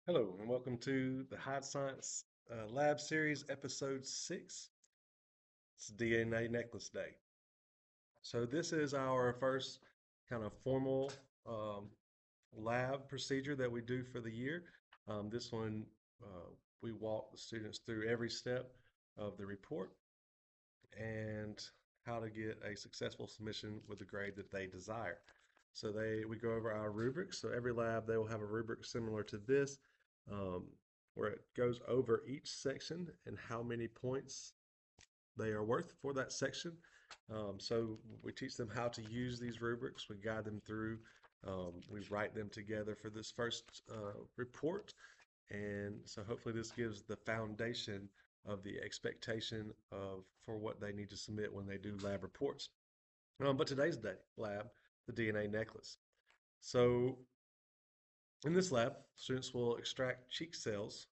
Hello, and welcome to the Hydescience Lab Series, Episode 6. It's DNA Necklace Day. So, this is our first kind of formal um, lab procedure that we do for the year. This one, we walk the students through every step of the report and how to get a successful submission with the grade that they desire. So we go over our rubrics. So every lab they will have a rubric similar to this, um, where it goes over each section and how many points they are worth for that section. So we teach them how to use these rubrics. We guide them through. We write them together for this first report, and so hopefully this gives the foundation of the expectation of for what they need to submit when they do lab reports. But today's lab, the DNA necklace. So in this lab, students will extract cheek cells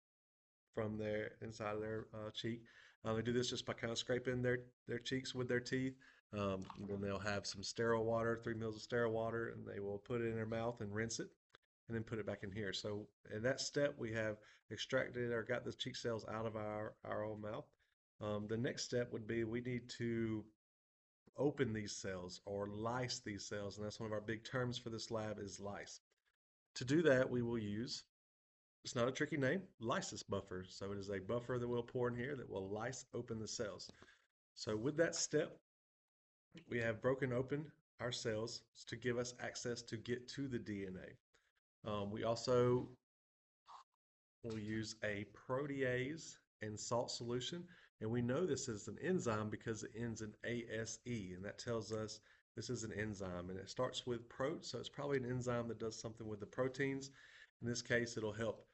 from their inside of their cheek. They do this just by kind of scraping their cheeks with their teeth. And then they'll have some sterile water, 3 mils of sterile water, and they will put it in their mouth and rinse it, and then put it back in here. So in that step, we have extracted or got the cheek cells out of our own mouth. The next step would be we need to open these cells or lyse these cells, and that's one of our big terms for this lab is lyse. To do that, we will use, it's not a tricky name, lysis buffer. So it is a buffer that we'll pour in here that will lyse open the cells. So with that step, we have broken open our cells to give us access to get to the DNA. We also will use a protease and salt solution. And we know this is an enzyme because it ends in ASE, and that tells us this is an enzyme. And it starts with prot, so it's probably an enzyme that does something with the proteins. In this case, it'll help,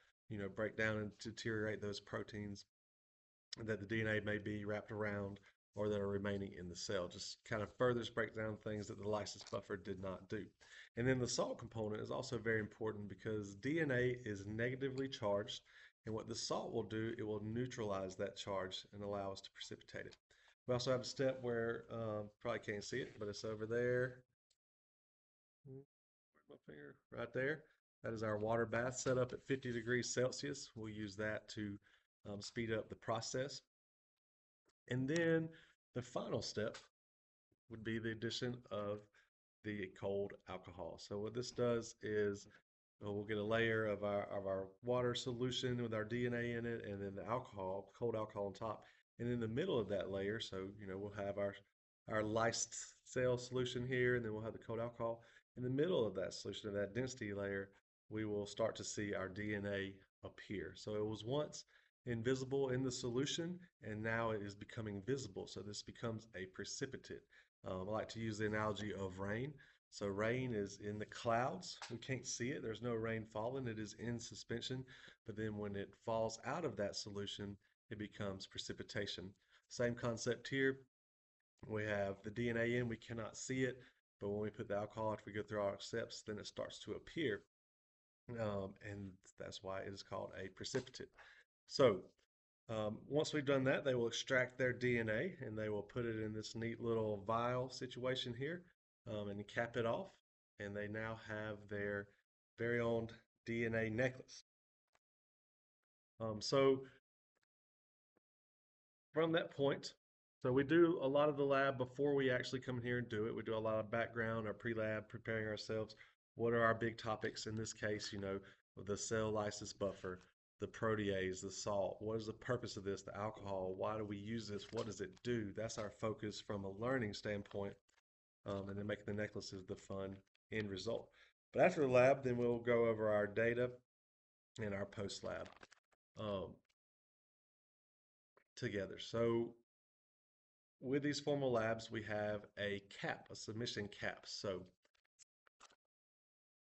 break down and deteriorate those proteins that the DNA may be wrapped around or that are remaining in the cell. Just kind of further break down things that the lysis buffer did not do. And then the salt component is also very important because DNA is negatively charged, and what the salt will do, it will neutralize that charge and allow us to precipitate it. We also have a step where probably can't see it, but it's over there. Where's my finger? Right there. That is our water bath set up at 50 degrees Celsius. We'll use that to speed up the process. And then the final step would be the addition of the cold alcohol. So what this does is we'll get a layer of our water solution with our DNA in it, and then the alcohol, cold alcohol on top. And in the middle of that layer, so we'll have our lysed cell solution here, and then we'll have the cold alcohol. In the middle of that solution, of that density layer, we will start to see our DNA appear. So it was once invisible in the solution, and now it is becoming visible. So this becomes a precipitate. I like to use the analogy of rain. So rain is in the clouds. We can't see it. There's no rain falling. It is in suspension. But then when it falls out of that solution, it becomes precipitation. Same concept here. We have the DNA in, we cannot see it, but when we put the alcohol after we go through our steps, then it starts to appear. And that's why it is called a precipitate. So once we've done that, they will extract their DNA and they will put it in this neat little vial situation here, and cap it off. And they now have their very own DNA necklace. So from that point, so we do a lot of the lab before we actually come in here and do it. We do a lot of background or pre-lab, preparing ourselves. What are our big topics in this case? The cell lysis buffer, the protease, the salt. What is the purpose of this? The alcohol. Why do we use this? What does it do? That's our focus from a learning standpoint. And then making the necklace is the fun end result. But after the lab, then we'll go over our data and our post lab um, together. So with these formal labs, we have a cap, a submission cap. So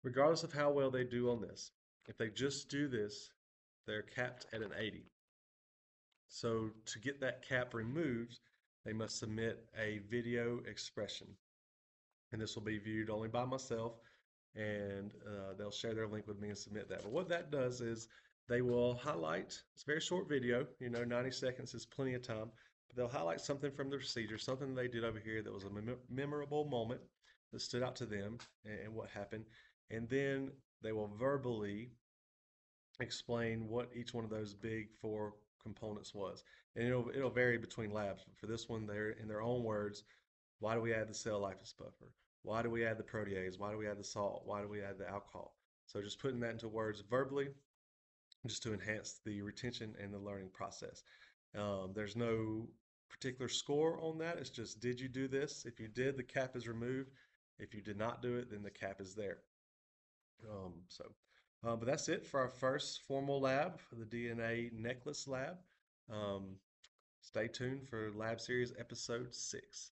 regardless of how well they do on this, if they just do this, they're capped at an 80. So to get that cap removed, they must submit a video expression. And this will be viewed only by myself, and they'll share their link with me and submit that. But what that does is they will highlight, it's a very short video, 90 seconds is plenty of time, but they'll highlight something from the procedure, something they did over here that was a memorable moment that stood out to them and what happened. And then they will verbally explain what each one of those big four components was. And it'll vary between labs. But for this one, they're in their own words. Why do we add the cell lysis buffer? Why do we add the protease? Why do we add the salt? Why do we add the alcohol? So just putting that into words verbally, just to enhance the retention and the learning process. There's no particular score on that. It's just, did you do this? If you did, the cap is removed. If you did not do it, then the cap is there. But that's it for our first formal lab, the DNA necklace lab. Um, Stay tuned for Lab Series episode 6.